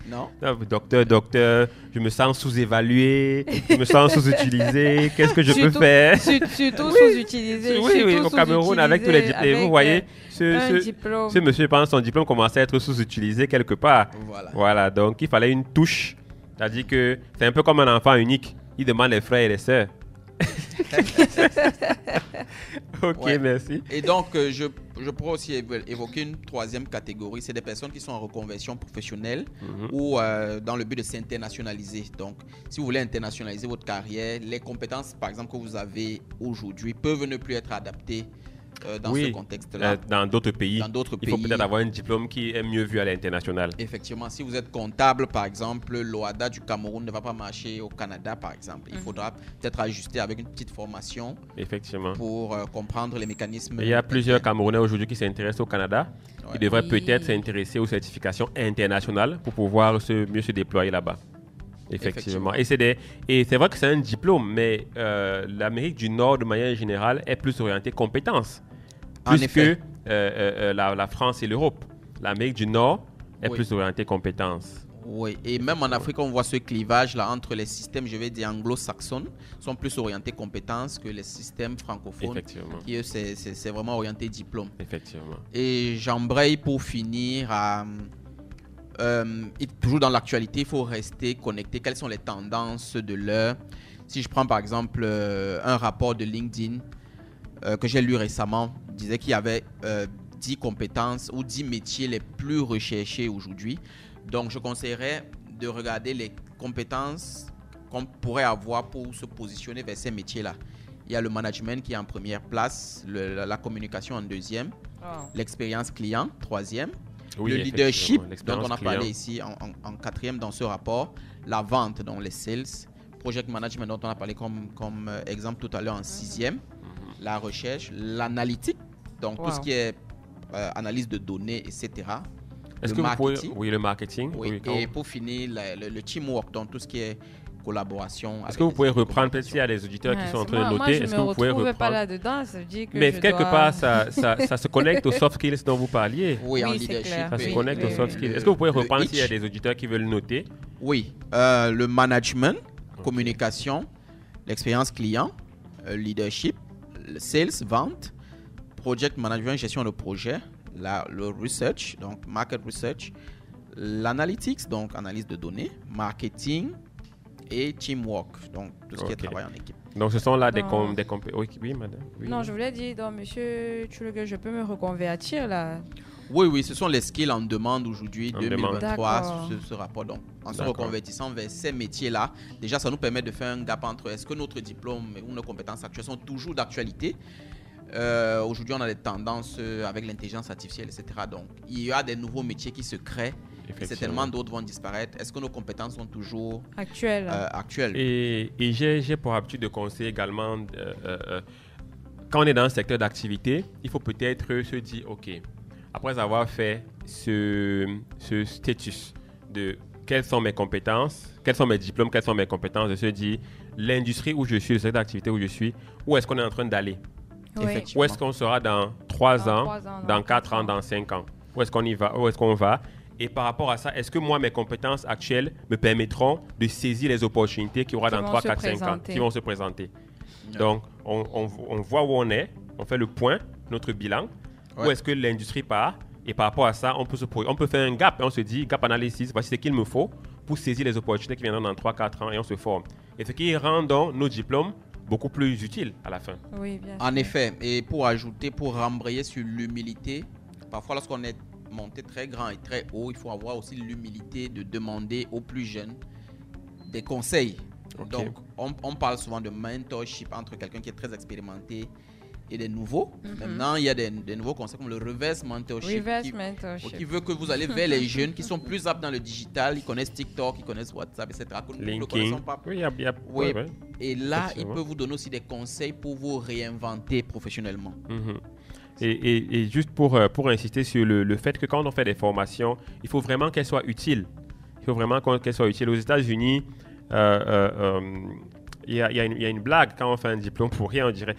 Non? Non, docteur, je me sens sous-évalué, je me sens sous-utilisé, qu'est-ce que je peux faire? Surtout sous-utilisé. Oui, au Cameroun, avec tous les diplômes. Vous voyez, un diplôme. ce monsieur pense que son diplôme commençait à être sous-utilisé quelque part. Voilà. Voilà, donc il fallait une touche. C'est-à-dire que c'est un peu comme un enfant unique. Il demande les frères et les sœurs. Ok, Ouais. merci. Et donc, je pourrais aussi évoquer une troisième catégorie. C'est des personnes qui sont en reconversion professionnelle ou dans le but de s'internationaliser. Donc, si vous voulez internationaliser votre carrière, les compétences, par exemple, que vous avez aujourd'hui peuvent ne plus être adaptées dans ce contexte-là. Dans d'autres pays, Dans d'autres il faut pays. peut-être avoir un diplôme qui est mieux vu à l'international. Effectivement, si vous êtes comptable, par exemple, l'OADA du Cameroun ne va pas marcher au Canada, par exemple. Il faudra peut-être ajuster avec une petite formation Effectivement. pour comprendre les mécanismes. Il y a plusieurs Camerounais aujourd'hui qui s'intéressent au Canada. Ouais. Ils devraient Oui. peut-être s'intéresser aux certifications internationales pour pouvoir mieux se déployer là-bas. Effectivement. Et c'est vrai que c'est un diplôme, mais l'Amérique du Nord, de manière générale, est plus orientée compétences. En Plus effet. que la France et l'Europe. L'Amérique du Nord est Oui. plus orientée compétences. Oui, et même en Afrique, on voit ce clivage-là entre les systèmes, je vais dire anglo-saxons, sont plus orientés compétences que les systèmes francophones, Effectivement. qui eux, c'est vraiment orienté diplôme. Effectivement. Et j'embraye pour finir à... toujours dans l'actualité, il faut rester connecté. Quelles sont les tendances de l'heure? Si je prends par exemple un rapport de LinkedIn, que j'ai lu récemment disait qu'il y avait 10 compétences ou 10 métiers les plus recherchés aujourd'hui. Donc, je conseillerais de regarder les compétences qu'on pourrait avoir pour se positionner vers ces métiers-là. Il y a le management qui est en première place, la communication en deuxième, l'expérience client, troisième, Oui, le leadership, l'expérience dont on a parlé client. ici en quatrième dans ce rapport, la vente, donc les sales, project management, dont on a parlé comme exemple tout à l'heure en sixième, la recherche, l'analytique, donc tout ce qui est analyse de données, etc. Est-ce que vous pouvez... Oui, le marketing. Oui, Oui, et pour finir, le teamwork, donc tout ce qui est collaboration. Est-ce que vous pouvez reprendre, peut-être s'il y a des auditeurs qui sont en train de noter, est-ce que vous pouvez reprendre pas là-dedans, ça veut dire que mais je quelque dois... part, ça se connecte aux soft skills dont vous parliez. Oui, en Oui, c'est leadership. clair. Ça se Oui, connecte aux oui, soft oui. skills. Est-ce que vous pouvez reprendre s'il y a itch. des auditeurs qui veulent noter? Oui, le management, communication, l'expérience client, leadership, le sales, vente, project management, gestion de projet, le research, donc market research, l'analytics, donc analyse de données, marketing et teamwork, donc tout ce qui est Ok. travail en équipe. Donc, ce sont là des Non. compétences. Oui, madame. Oui. Non, je voulais dire, donc, monsieur Tchoulegue, je peux me reconvertir là. Oui, ce sont les skills en demande aujourd'hui, En 2023, demande. ce rapport. Donc, en se D'accord. reconvertissant vers ces métiers-là, déjà, ça nous permet de faire un gap entre est-ce que notre diplôme ou nos compétences actuelles sont toujours d'actualité. Aujourd'hui, on a des tendances avec l'intelligence artificielle, etc. Donc, il y a des nouveaux métiers qui se créent et certainement d'autres vont disparaître. Est-ce que nos compétences sont toujours Actuel. actuelles? Et j'ai pour habitude de conseiller également, quand on est dans un secteur d'activité, il faut peut-être se dire, OK, après avoir fait ce status de quelles sont mes compétences, quels sont mes diplômes, quelles sont mes compétences, de se dire l'industrie où je suis, le secteur d'activité où je suis, où est-ce qu'on est en train d'aller? Oui. Effectivement. Où est-ce qu'on sera dans 3 Dans ans, 3 ans, dans dans 4 4 ans, ans. dans 5 ans? Où est-ce qu'on y va? Où est-ce qu'on va? Et par rapport à ça, est-ce que moi, mes compétences actuelles me permettront de saisir les opportunités qu'il y aura Qui dans vont 3, se 4, 5 ans, présenter. qui vont se présenter? Donc, on voit où on est, on fait le point, notre bilan, où Ouais. est-ce que l'industrie part, et par rapport à ça, on peut faire un gap, et on se dit, gap analysis, voici ce qu'il me faut pour saisir les opportunités qui viendront dans 3, 4 ans, et on se forme. Et ce qui rend donc nos diplômes beaucoup plus utiles à la fin. Oui, bien sûr. En effet, et pour ajouter, pour rembrayer sur l'humilité, parfois lorsqu'on est monté très grand et très haut, il faut avoir aussi l'humilité de demander aux plus jeunes des conseils. Ok. Donc, on parle souvent de mentorship entre quelqu'un qui est très expérimenté et des nouveaux. Maintenant, il y a des nouveaux concepts comme le reverse mentorship Reverse qui mentorship. veut que vous allez vers les jeunes qui sont plus aptes dans le digital, ils connaissent TikTok, ils connaissent WhatsApp, etc. Que nous ne Linking. connaissons pas. Oui, il y a Oui. ouais. Et là, il Effectivement. peut vous donner aussi des conseils pour vous réinventer professionnellement. Mhm. Et juste pour insister sur le fait que quand on fait des formations, il faut vraiment qu'elles soient utiles. Il faut vraiment qu'elles soient utiles. Aux États-Unis, il y a une blague quand on fait un diplôme pour rien, on dirait.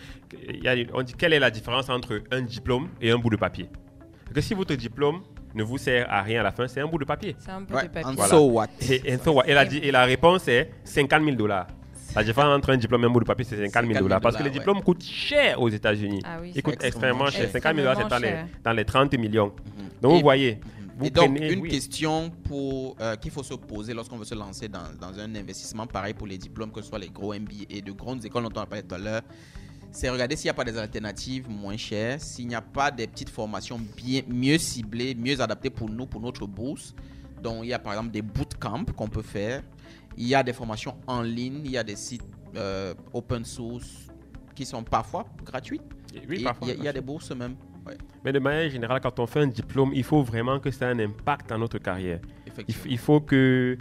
On dit quelle est la différence entre un diplôme et un bout de papier. Parce que si votre diplôme ne vous sert à rien à la fin, c'est un bout de papier. C'est un bout Ouais, de papier. and Voilà. so what? Et la réponse est $50,000. La différence entre un diplôme et un bout de papier, c'est $50,000. Parce que les diplômes coûtent cher aux États-Unis. Ah oui, Ils coûtent c'est extrêmement cher. $50,000, c'est cher. dans les 30 millions. Donc, Et- vous voyez, vous Et donc, prenez... une oui. question qu'il faut se poser lorsqu'on veut se lancer dans un investissement pareil pour les diplômes, que ce soit les gros MBA et de grandes écoles dont on a parlé tout à l'heure, c'est regarder s'il n'y a pas des alternatives moins chères, s'il n'y a pas des petites formations mieux ciblées, mieux adaptées pour nous, pour notre bourse. Donc, il y a par exemple des bootcamps qu'on peut faire. Il y a des formations en ligne, il y a des sites open source qui sont parfois gratuites. Oui, Et parfois. il y a des bourses même. Ouais, Mais de manière générale, quand on fait un diplôme, il faut vraiment que ça ait un impact dans notre carrière. effectivement. Il faut que...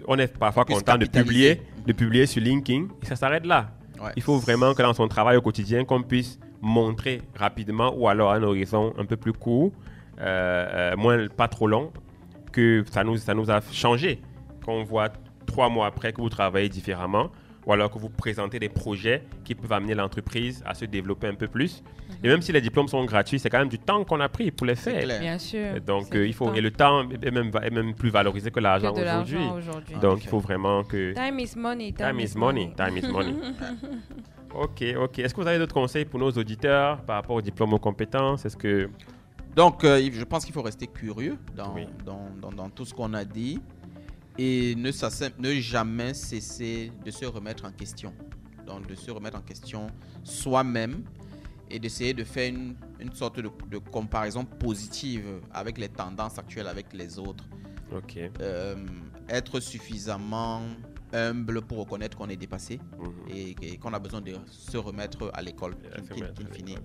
on est parfois Puisse content capitaliser. de publier sur LinkedIn et ça s'arrête là. Ouais. Il faut vraiment que dans son travail au quotidien, qu'on puisse montrer rapidement ou alors à un horizon un peu plus court, pas trop long, que ça nous a changé. Qu'on voit 3 mois après que vous travaillez différemment ou alors que vous présentez des projets qui peuvent amener l'entreprise à se développer un peu plus. Et même si les diplômes sont gratuits, c'est quand même du temps qu'on a pris pour les C'est faire. clair. Bien sûr. Et donc, C'est il faut, du et le temps est même plus valorisé que l'argent que de aujourd'hui. l'argent aujourd'hui. Donc, il faut vraiment que... Time is money. Time is money. Time is money. Ok. Est-ce que vous avez d'autres conseils pour nos auditeurs par rapport aux diplômes, aux compétences? Est-ce que... Donc, je pense qu'il faut rester curieux Oui. dans tout ce qu'on a dit et ne jamais cesser de se remettre en question. Donc, de se remettre en question soi-même et d'essayer de faire une sorte de comparaison positive avec les tendances actuelles avec les autres. Ok. Être suffisamment humble pour reconnaître qu'on est dépassé et qu'on a besoin de se remettre à l'école, qui finit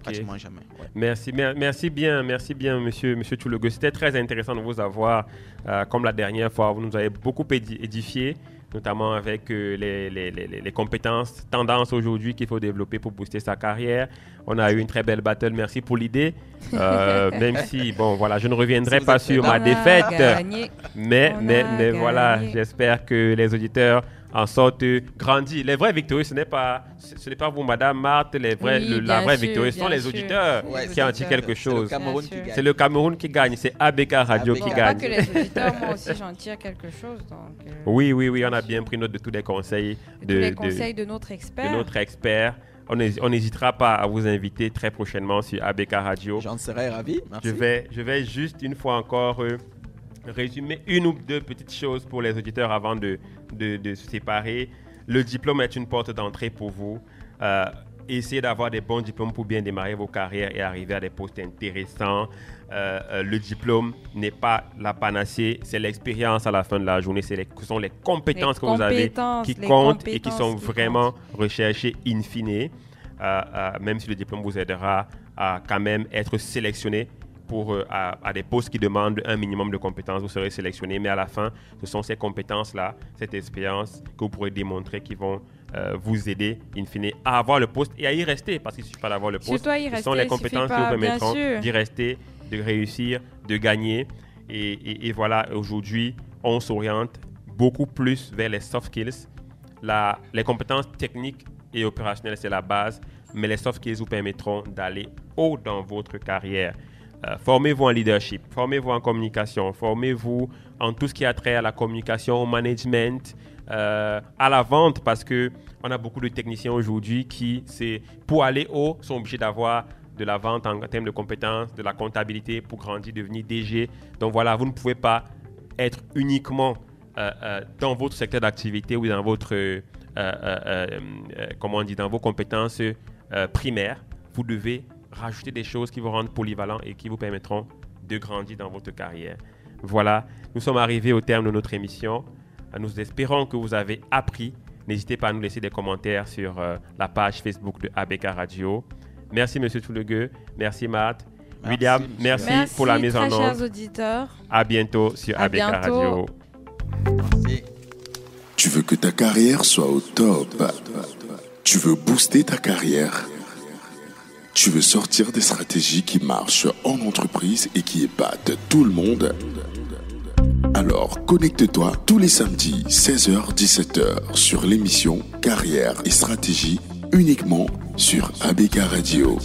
pratiquement jamais. Ouais. Merci bien, monsieur Tchoulogo. C'était très intéressant de vous avoir. Comme la dernière fois, vous nous avez beaucoup édifié, notamment avec les compétences, tendances aujourd'hui qu'il faut développer pour booster sa carrière. On a eu une très belle battle. Merci pour l'idée. Même si, bon, voilà, je ne reviendrai pas sur ma défaite. Mais voilà, j'espère que les auditeurs en sortent grandis. Les vrais victorieux, ce n'est pas vous, Madame Marthe. La vraie victorieuse sont les auditeurs qui en tirent quelque chose. C'est le Cameroun qui gagne. C'est ABK Radio qui gagne. Pas que les auditeurs, moi aussi, j'en tire quelque chose. Donc, oui, on a bien pris note de tous les conseils. De notre expert. On n'hésitera pas à vous inviter très prochainement sur ABK Radio. J'en serais ravi. Merci. Je vais juste une fois encore résumer une ou deux petites choses pour les auditeurs avant de se séparer. Le diplôme est une porte d'entrée pour vous. Essayez d'avoir des bons diplômes pour bien démarrer vos carrières et arriver à des postes intéressants. Le diplôme n'est pas la panacée, c'est l'expérience à la fin de la journée. Ce sont les compétences que vous avez qui comptent et qui sont vraiment recherchées in fine. Même si le diplôme vous aidera à quand même être sélectionné à des postes qui demandent un minimum de compétences, vous serez sélectionné. Mais à la fin, ce sont ces compétences-là, cette expérience que vous pourrez démontrer qui vont vous aider, in fine, à avoir le poste et à y rester. Parce qu'il ne suffit pas d'avoir le poste. Ce sont les compétences qui vous permettront d'y rester, de réussir, de gagner. Et voilà, aujourd'hui, on s'oriente beaucoup plus vers les soft skills. Les compétences techniques et opérationnelles, c'est la base. Mais les soft skills vous permettront d'aller haut dans votre carrière. Formez-vous en leadership, formez-vous en communication, formez-vous en tout ce qui a trait à la communication, au management, à la vente, parce qu'on a beaucoup de techniciens aujourd'hui qui, pour aller haut, sont obligés d'avoir de la vente en termes de compétences, de la comptabilité pour grandir, devenir DG. Donc voilà, vous ne pouvez pas être uniquement dans votre secteur d'activité ou dans votre, dans vos compétences primaires. Vous devez rajouter des choses qui vous rendent polyvalent et qui vous permettront de grandir dans votre carrière. Voilà, nous sommes arrivés au terme de notre émission. Nous espérons que vous avez appris. N'hésitez pas à nous laisser des commentaires sur la page Facebook de ABK Radio. Merci, Monsieur Tchoulogo. Merci, Matt. William, merci pour la mise en onde. Merci, chers auditeurs. À bientôt sur ABK Radio. Merci. Tu veux que ta carrière soit au top. Tu veux booster ta carrière. Tu veux sortir des stratégies qui marchent en entreprise et qui épatent tout le monde. Alors, connecte-toi tous les samedis 16h-17h sur l'émission Carrière et Stratégie uniquement sur ABK Radio.